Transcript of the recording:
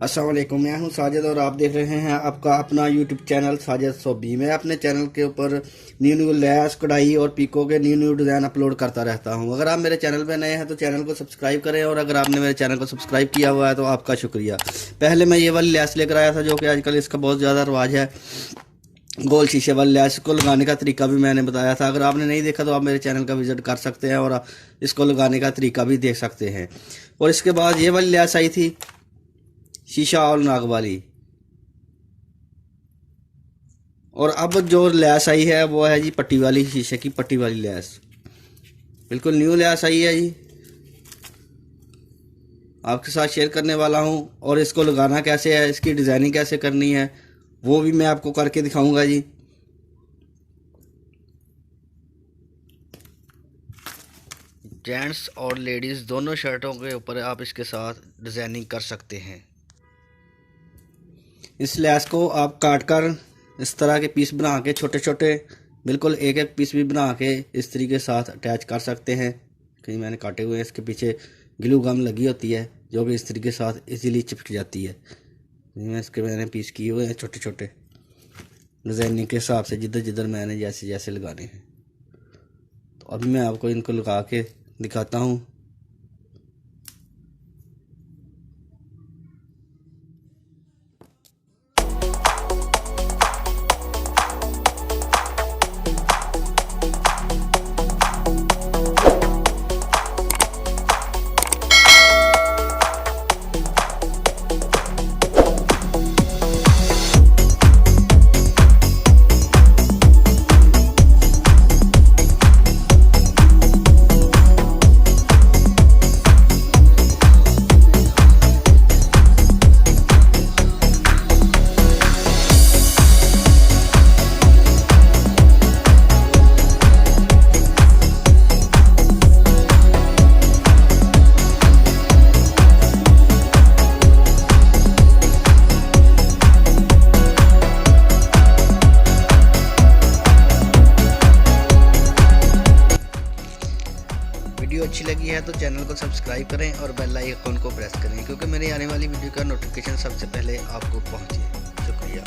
अस्सलाम वालेकुम, मैं हूं साजिद और आप देख रहे हैं आपका अपना यूट्यूब चैनल साजिद सोबी। मैं अपने चैनल के ऊपर न्यू लैस कढ़ाई और पीको के न्यू डिज़ाइन अपलोड करता रहता हूं। अगर आप मेरे चैनल पर नए हैं तो चैनल को सब्सक्राइब करें, और अगर आपने मेरे चैनल को सब्सक्राइब किया हुआ है तो आपका शुक्रिया। पहले मैं ये वाली लैस लेकर आया था जो कि आजकल इसका बहुत ज़्यादा रवाज है, गोल शीशे वाली लैस को लगाने का तरीका भी मैंने बताया था। अगर आपने नहीं देखा तो आप मेरे चैनल का विजिट कर सकते हैं और इसको लगाने का तरीका भी देख सकते हैं। और इसके बाद ये वाली लैस आई थी शीशा और नाग वाली, और अब जो लैस आई है वो है जी पट्टी वाली, शीशे की पट्टी वाली लैस। बिल्कुल न्यू लैस आई है जी, आपके साथ शेयर करने वाला हूँ। और इसको लगाना कैसे है, इसकी डिज़ाइनिंग कैसे करनी है वो भी मैं आपको करके दिखाऊंगा जी। जेंट्स और लेडीज़ दोनों शर्टों के ऊपर आप इसके साथ डिज़ाइनिंग कर सकते हैं। इस लैस को आप काट कर इस तरह के पीस बना के छोटे छोटे, बिल्कुल एक एक पीस भी बना के इस तरीके के साथ अटैच कर सकते हैं। कहीं मैंने काटे हुए हैं, इसके पीछे ग्लू गम लगी होती है जो कि इस तरीके के साथ इजीली चिपक जाती है। इसके मैंने पीस किए हुए हैं छोटे छोटे डिज़ाइनिंग के हिसाब से, जिधर जिधर मैंने जैसे जैसे लगाने हैं। तो अभी मैं आपको इनको लगा के दिखाता हूँ। वीडियो अच्छी लगी है तो चैनल को सब्सक्राइब करें और बेल आइकन को प्रेस करें, क्योंकि मेरी आने वाली वीडियो का नोटिफिकेशन सबसे पहले आपको पहुंचे। शुक्रिया।